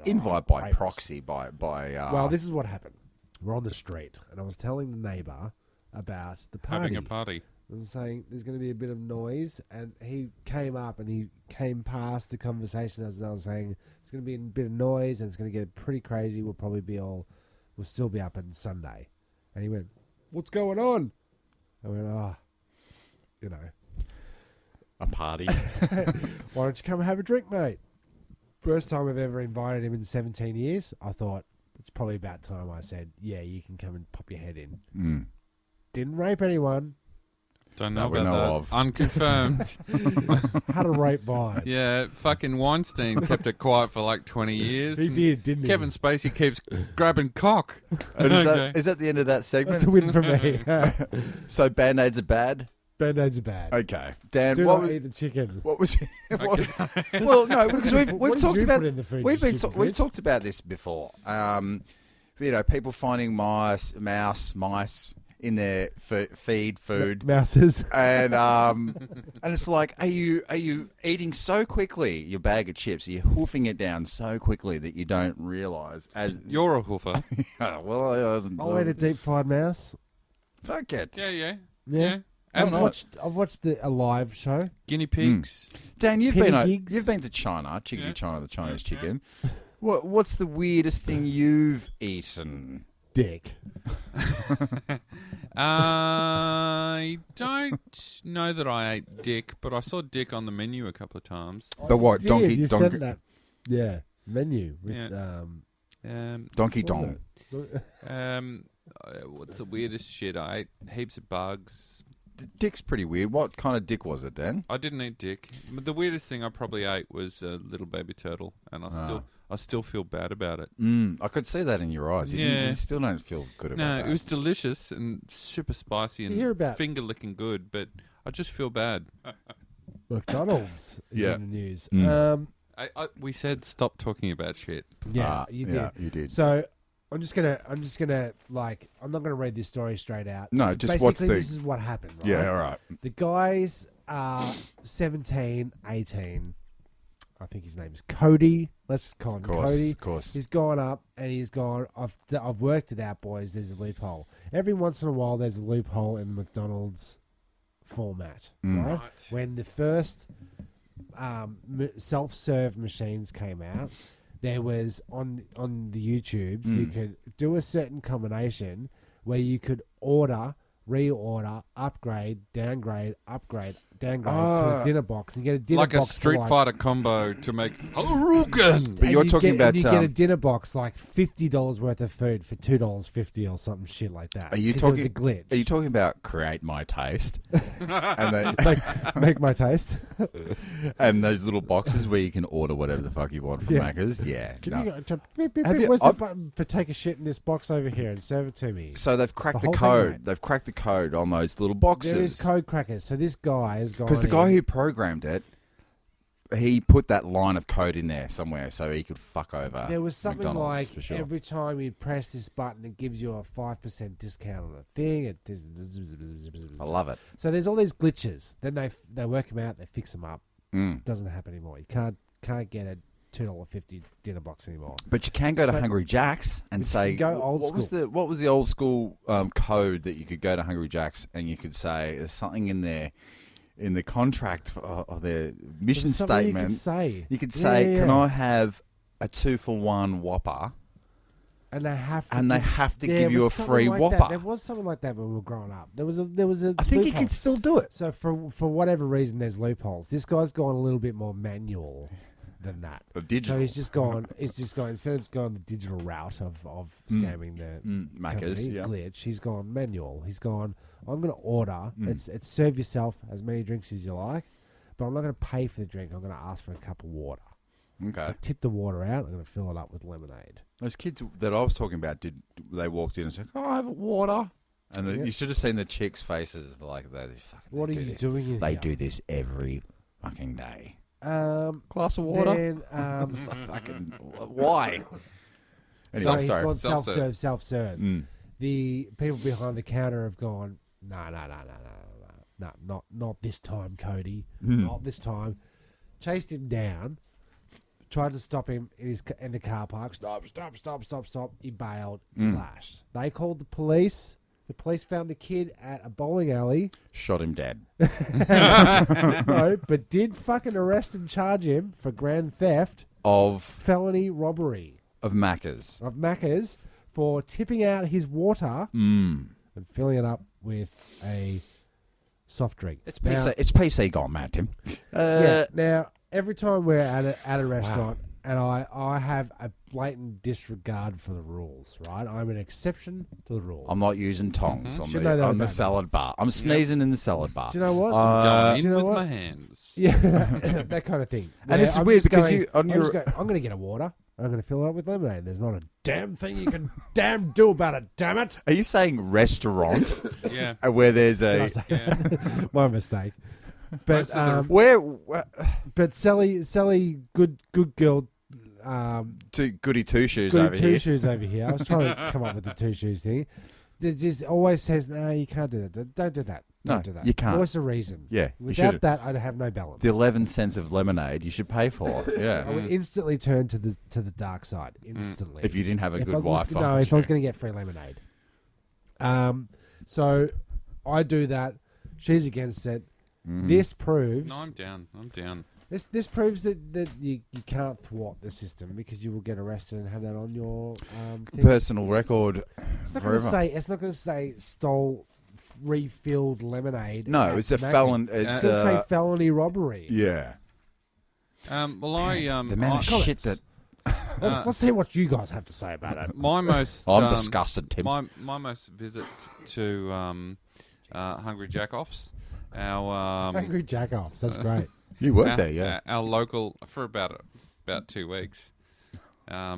Invite by rapist. proxy, by Well, this is what happened. We're on the street, and I was telling the neighbour about the party. Having a party. I was saying there's going to be a bit of noise, and he came up and he came past the conversation as I was saying it's going to be a bit of noise and it's going to get pretty crazy. We'll still be up on Sunday. And he went, "What's going on?" I went, a party. why don't you come and have a drink, mate? First time I've ever invited him in 17 years. I thought it's probably about time I said, yeah, you can come and pop your head in. Didn't rape anyone. Don't know That we about know that. of. Unconfirmed. Had a rape vibe. Yeah, fucking Weinstein kept it quiet for like 20 years. He did, didn't he? Kevin Spacey keeps grabbing cock. And Okay. is that the end of that segment? That's a win for me. So Band-Aids are bad? Band-Aids are bad. Okay, Dan. Do what not was, eat the chicken. what was? Well, no, because we've What did talked you about put in the food, we've you been stupid we've bitch? talked about this before. People finding mice in their feed food. Mouses. And it's like, are you eating so quickly your bag of chips? Are you hoofing it down so quickly that you don't realise? As You're a hoofer. I'll eat a deep fried mouse. Fuck it. Yeah. Yeah. I'm not. I've watched the Alive show. Guinea pigs. Dan, you've Penny gigs. been to China, Yeah. China, the Chinese Yeah. chicken. What's the weirdest thing you've eaten? Dick. I don't know that I ate dick, but I saw dick on the menu a couple of times. But what? Did, Donkey you donkey sent that. Yeah. Menu with Yeah. donkey what dong. was it? What's the weirdest shit I ate? Heaps of bugs. Dick's pretty weird. What kind of dick was it, Dan? I didn't eat dick. But the weirdest thing I probably ate was a little baby turtle, and I still feel bad about it. I could see that in your eyes. You still don't feel good about No, that. it was delicious and super spicy You hear and about- finger licking good, but I just feel bad. McDonald's is Yeah. in the news. We said stop talking about shit. Yeah, you did. Yeah, you did. So I'm just gonna like I'm not gonna read this story straight out. No, just basically what's the- this is what happened. Right? Yeah, all right. The guys are 17, 18. I think his name is Cody. Let's call him Cody. Of course. He's gone up and he's gone. I've worked it out, boys. There's a loophole. Every once in a while, there's a loophole in the McDonald's format, right? When the first self-serve machines came out, there was on the YouTubes you could do a certain combination where you could order, reorder, upgrade, downgrade, upgrade, downgrade to a dinner box and get a dinner Like a box for Street Fighter combo to make Harugan. But you're talking about you get a dinner box like $50 worth of food for $2.50 or something shit like that. Are you 'Cause talking? It was a glitch. Are you talking about create my taste? and they, make my taste? and those little boxes where you can order whatever the fuck you want from Yeah. Macca's. Yeah. Can no. you Have you- where's the I've- button for take a shit in this box over here and serve it to me? So they've cracked the the whole thing, code. mate. They've cracked the code on those little boxes. There is code crackers. So this guy has gone Because the guy in- who programmed it, he put that line of code in there somewhere so he could fuck over. there was something McDonald's, like for sure. every time you press this button, it gives you a 5% discount on a thing. I love it. So there's all these glitches. Then they work them out. They fix them up. Mm. Doesn't happen anymore. You can't get a $2.50 dinner box anymore. But you can go to But- Hungry Jack's and say, go old what was school. what was the old school code that you could go to Hungry Jack's and you could say there's something in there in the contract of their mission There's something statement. You could say, Can I have a 2-for-1 Whopper? And they have to. And they have to give it you was a something free like Whopper. That. There was something like that when we were growing up. There was a. I think you loophole. could still do it. So for whatever reason, there's loopholes. This guy's gone a little bit more manual than that. Digital. So he's just gone. Instead of going the digital route of scamming the Macca's, company, yeah. glitch. He's gone manual. He's gone. I'm going to order. It's serve yourself as many drinks as you like, but I'm not going to pay for the drink. I'm going to ask for a cup of water. Okay. Tip the water out. I'm going to fill it up with lemonade. Those kids that I was talking about, they walked in and said, "Oh, I have water," and you should have seen the chicks' faces like they fucking. What are you doing in They here? do this every fucking day. Glass of water. Then, Fucking why? Anyway, so he's sorry. gone Self-serve. self-serve. The people behind the counter have gone, no, not this time, Cody. Not this time. Chased him down. Tried to stop him in the car park. Stop. He bailed. He lashed. They called the police. The police found the kid at a bowling alley. Shot him dead. No, but did fucking arrest and charge him for grand theft, Of felony robbery Macca's. of Macca's for tipping out his water and filling it up with a soft drink. It's PC. It's PC gone mad, Tim. Yeah. Now, every time we're at a restaurant and I have a blatant disregard for the rules, right? I'm an exception to the rule. I'm not using tongs Should know that on the about me. salad bar. I'm sneezing in the salad bar. Do you know what? Going do you in know with what? my hands. Yeah, that kind of thing. And Yeah, it's I'm weird just because going- you- on I'm just your- going, I'm going to get a water. I'm going to fill it up with lemonade. There's not a damn thing you can damn do about it, damn it. Are you saying restaurant? Yeah. Where there's Did I a... say Yeah. that? My mistake. But Where... but Sally, good girl. Goody two-shoes Goody over two here. shoes over here. I was trying to come up with the two shoes thing. It just always says, no, you can't do that. Don't do that. Don't do that. you can't. Voice a reason. Yeah, you Without should. that, I'd have no balance. The 11 cents of lemonade you should pay for. I Yeah. would instantly turn to the dark side. Instantly. If you didn't have a If good I was- Wi-Fi. No, if I was going to get free lemonade. So I do that. She's against it. This proves. No, I'm down. This proves that you can't thwart the system because you will get arrested and have that on your thing. Personal record It's not going forever. to say stole refilled lemonade. No, at it's a Macca's. felon. It's It's going to say felony robbery. yeah. Well, I The amount of shit that... Let's see what you guys have to say about it. my most I'm disgusted, Tim. my most visit to Hungry Jackoffs, our Angry jackoffs. That's great. You worked there, yeah. our local for about 2 weeks. Yeah,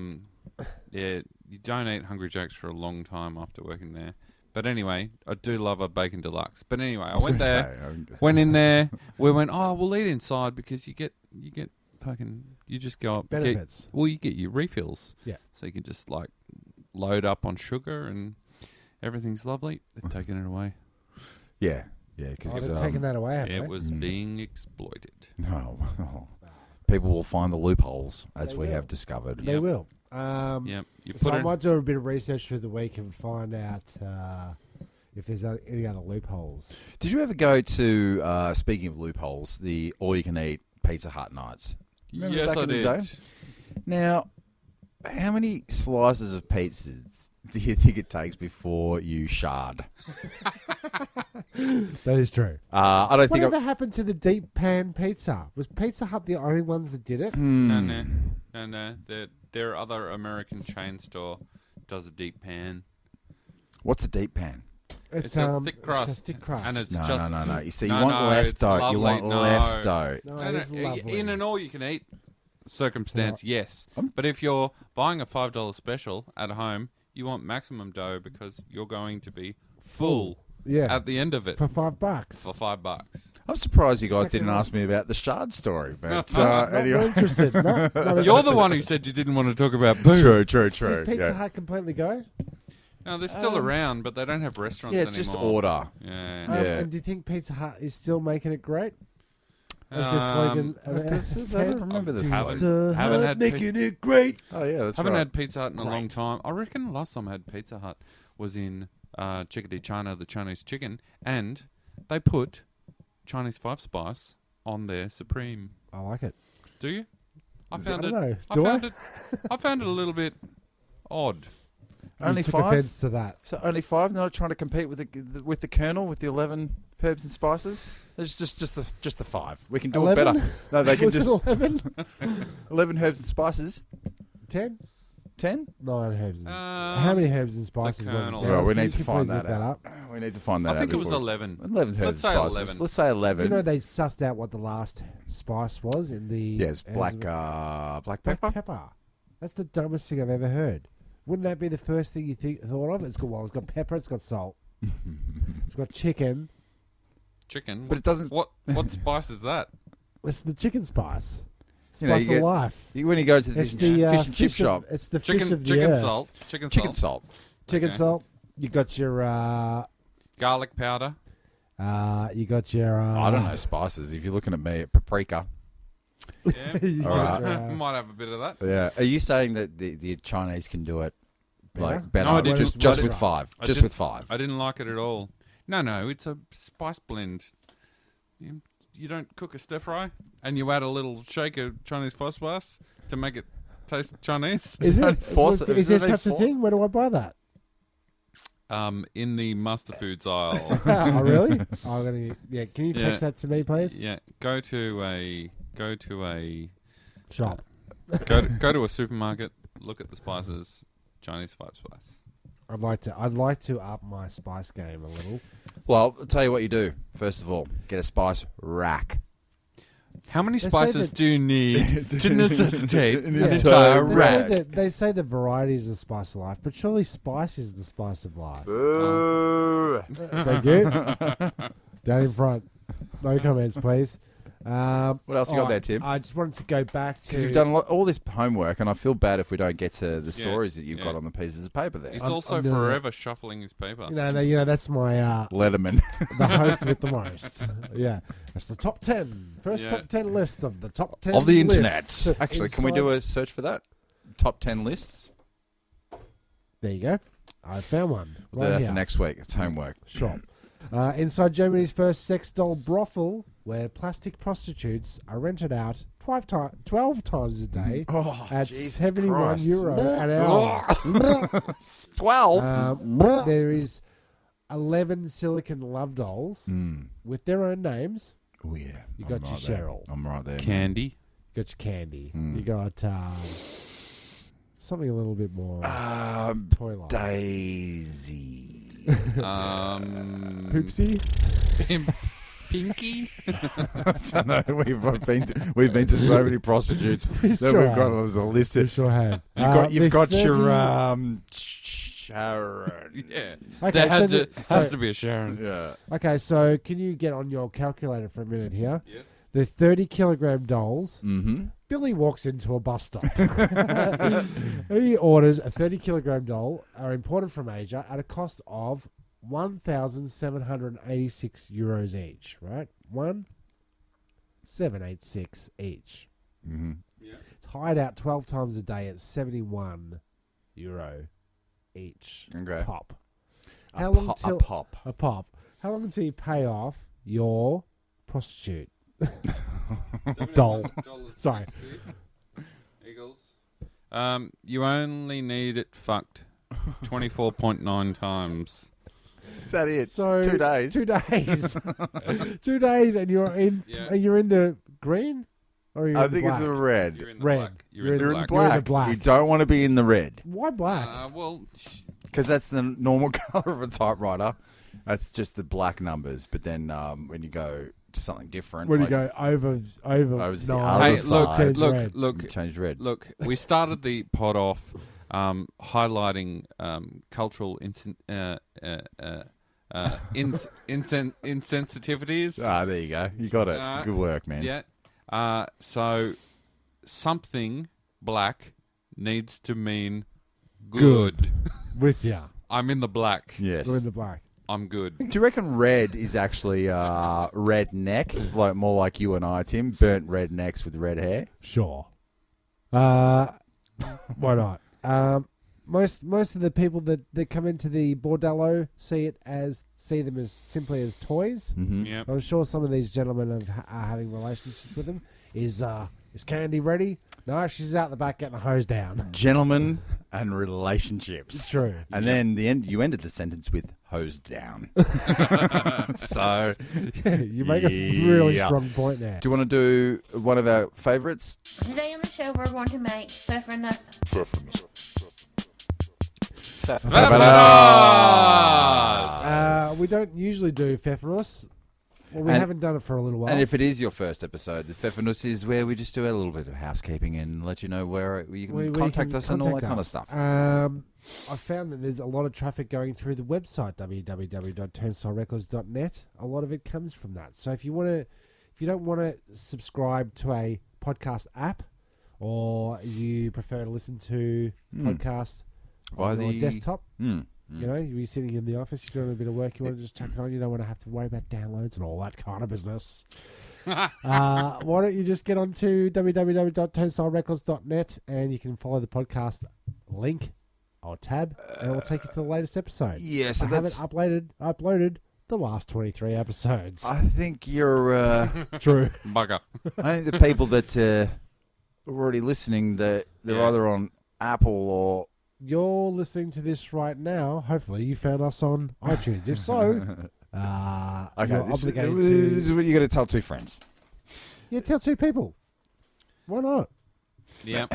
you don't eat Hungry Jacks for a long time after working there. But anyway, I do love a bacon deluxe. But anyway, I went there, went in there. We went, we'll eat inside because you get fucking, you just go up. Benefits. You get your refills. Yeah. So you can just like load up on sugar and everything's lovely. They've taken it away. Yeah, yeah. Because They've taken that away, haven't It they? was being exploited. No, people will find the loopholes, as They we will. have discovered. They Yep. will. Yep. You So put I it. might do a bit of research through the week and find out if there's any other loopholes. Did you ever go to, speaking of loopholes, the all-you-can-eat Pizza Hut nights? Remember Yes, back I in the did. day? Now, how many slices of pizzas do you think it takes before you shard? That is true. I don't think... Whatever happened to the deep pan pizza? Was Pizza Hut the only ones that did it? No. There are other American chain store does a deep pan. What's a deep pan? It's a thick crust. It's a thick crust. And it's No, just no. You see, No, you want no, less it's dough. You lovely. want No. less dough. no, it is lovely. in an all-you-can-eat circumstance, yes. But if you're buying a $5 special at home, you want maximum dough because you're going to be full Yeah. at the end of it For $5. for $5. I'm surprised you guys exactly didn't right. ask me about the shard story. But Not anyway. interested. Not You're the interested. one who said you didn't want to talk about food. True. Did Pizza Yeah. Hut completely go? No, they're still around, but they don't have restaurants Yeah, anymore. it's just order. Yeah. Yeah. And do you think Pizza Hut is still making it great? As the Um, slogan I don't remember this. Haven't had making it great. Oh yeah, that's haven't right. had Pizza Hut in a long time. I reckon the last time I had Pizza Hut was in Chickadee China, the Chinese chicken, and they put Chinese 5-spice on their Supreme. I like it. Do you? I I found don't it. know. I Do found I? it. I found it a little bit odd. Only You took 5. offense to that. So only 5. They're not trying to compete with the Colonel with the 11 herbs and spices. It's just the 5. We can do 11? it better. No, they can Was it just 11? 11 herbs and spices. 10? 10. 9 herbs. How many herbs and spices was it? Colonel. Dennis? Well, we Can need you to please find look that out. up? We need to find that out. I think it was before- 11. 11 herbs Let's say and spices. 11. Let's say 11. You know they sussed out what the last spice was in the... Yes, black Black pepper. pepper. That's the dumbest thing I've ever heard. Wouldn't that be the first thing you thought of? It's got pepper, it's got salt. It's got chicken. Chicken. But it doesn't. What spice is that? It's the chicken spice. You know, Spice you of get- life. When you go to the It's fish, the fish and chip shop, It's the fish Chicken. of the Chicken earth. salt. Chicken chicken salt. salt. Chicken Okay. salt. You got your Garlic powder. you got your I don't know spices. If you're looking at me, paprika. Yeah. You All got right. your, Might have a bit of that. Yeah. Are you saying that the Chinese can do it like Better? better? No, I didn't. Just I with didn't. 5. I Just didn't. with 5. I didn't like it at all. No, it's a spice blend. You don't cook a stir fry and you add a little shake of Chinese 5-spice to make it taste Chinese. Is Is it? that force- Is is there that such a for- thing? Where do I buy that? In the Master Foods aisle. Oh, really? I'm gonna. Yeah. Can you text Yeah. that to me, please? Yeah, go to a Shop. go to a supermarket. Look at the spices. Chinese 5-spice. I'd like to up my spice game a little. Well, I'll tell you what you do. First of all, get a spice rack. How many They say spices that- do you need to necessitate an Yeah. entire They say, rack? they say the variety is the spice of life, but surely spice is the spice of life. Thank you. Down in front. No comments, please. What else you got there, Tim? I just wanted to go back to... Because you've done all this homework, and I feel bad if we don't get to the Yeah, stories that you've yeah. got on the pieces of paper there. He's I'm also doing forever shuffling his paper. You know, that's my... Letterman. the host with the most. Yeah. That's the top 10. First Yeah. top 10 list of the top 10 Of the lists. internet. Actually, can we do a search for that? Top 10 lists? There you go. I found one. We'll do right that here. for next week. It's homework. Sure. Inside Germany's first sex doll brothel, where plastic prostitutes are rented out 12 times a day Oh, at Jesus €71 Christ. an hour. 12? There is 11 silicon love dolls with their own names. Oh, yeah. You I'm got your right there. Cheryl. I'm right there. Candy. You got your Candy. You got something a little bit more toy-like. Daisy. Poopsie? Pinky. I know, we've been to so many prostitutes that Sure we've got have. as a list. We sure have. You've got the your 30 Sharon. Yeah. Okay, There so has to be a Sharon. Yeah. Okay, so can you get on your calculator for a minute here? Yes. The 30-kilogram dolls. Mm-hmm. Billy walks into a bus stop. He orders a 30-kilogram doll, are imported from Asia at a cost of €1,786 each, right? 1,786 each. Mm-hmm. It's hired out 12 times a day at €71 each Okay. pop. A How long pop. till A pop. a pop? How long until you pay off your prostitute doll? Sorry. Eagles. You only need it fucked 24.9 times. Is that it? So 2 days. 2 days. 2 days, and you're in. Yeah. Are you in the green? Or are you I in think the it's black? a red. You're in the Red. black. You're You're in the You're in black. the black. You don't want to be in the red Why black? Well, because that's the normal color of a typewriter. That's just the black numbers. But then when you go to something different, when like, you go over Over the nine, other hey, side. change look, red. look, you change red. look. We started the pod off highlighting cultural insensitivities. Ah, there you go. You got it. Good work, man. Yeah. So something black needs to mean good. with ya. I'm in the black. Yes. We're in the black. I'm good. Do you reckon red is actually redneck, like more like you and I, Tim? Burnt rednecks with red hair. Sure. Why not? Most of the people that come into the bordello see them as simply as toys. Mm-hmm. Yeah. I'm sure some of these gentlemen are having relationships with them. Is Candy ready? No, she's out the back getting a hose down. Gentlemen and relationships. True. And then you ended the sentence with hosed down. So, You make a really Yeah. strong point there. do you want to do one of our favourites? Today on the show, we're going to make pfeffernuss. We don't usually do pfeffernuss. Well, we And- haven't done it for a little while. And if it is your first episode, the Pfeffernuss is where we just do a little bit of housekeeping and let you know where you can Where you contact can us and all that contact kind of us. stuff. I found that there's a lot of traffic going through the website www.turnstilerecords.net. A lot of it comes from that. So if you don't want to subscribe to a podcast app, or you prefer to listen to podcasts Via on your the- desktop, Mm. you know, you're sitting in the office, you're doing a bit of work, you want to just chuck it on. You don't want to have to worry about downloads and all that kind of business. Why don't you just get onto www.turnstilerecords.net and you can follow the podcast link or tab, and it will take you to the latest episode. Yeah, so I haven't that's. uploaded the last 23 episodes. I think you're. True. Bugger. I think the people that are already listening, they're Yeah. either on Apple or. You're listening to this right now. Hopefully, you found us on iTunes. If so, you're This obligated is to what you got to tell two friends. tell two people. Why not? Yeah.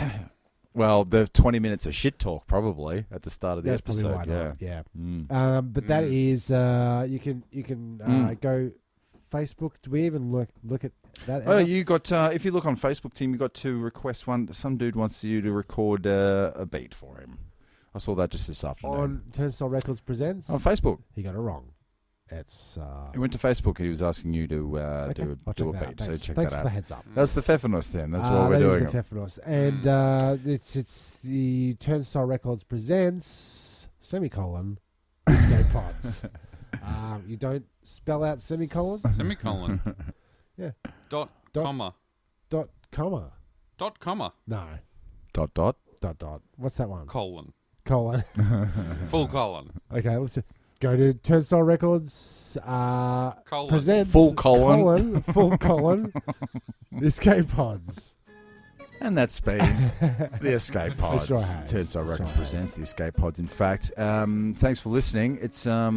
Well, the 20 minutes of shit talk probably at the start of the That's probably episode. why not. Yeah. Mm. But that is you can go Facebook? Do we even look at that? Oh, out? you got. If you look on Facebook, Tim, you got to request one. Some dude wants you to record a beat for him. I saw that just this afternoon on Turnstile Records Presents on Facebook. He got it wrong. It's. He went to Facebook and he was asking you to do I'll a check beat. that out. So check Thanks that for out. the heads up. That's the Pfeffernuss then. That's what we're that doing. Is the Pfeffernuss. And it's the Turnstile Records Presents semicolon escape pods. You don't spell out semicolon. Semicolon. Yeah. Dot Dot- comma. Dot comma. Dot comma. No. Dot dot. Dot. What's that one? Colon. Colon. Full colon. Okay, let's go to Turnstile Records. Colon. Presents Full colon. full colon. Escape pods. And that's been the Escape Pods. sure has. Turnstile It Records sure has. presents the Escape Pods. In fact, thanks for listening. It's I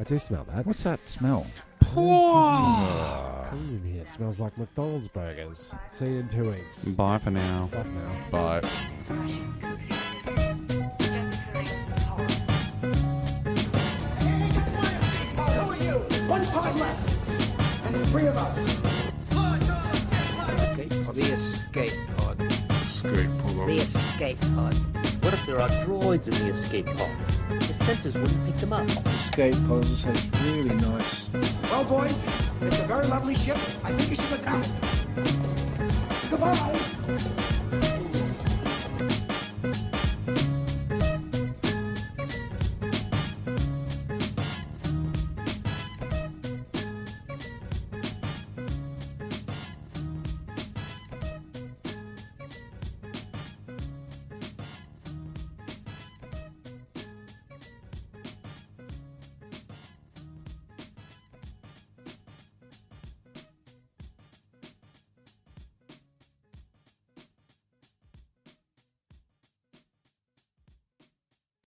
do smell that. what's that smell? Comes in here. It smells like McDonald's burgers. See you in 2 weeks. Bye for now. Bye for now. Bye. One pod left. And the three of us. The escape pod. The escape pod. What if there are droids in the escape pod? The sensors wouldn't pick them up. Escape pods, it's really nice. Well, boys, it's a very lovely ship. I think you should look out. Goodbye.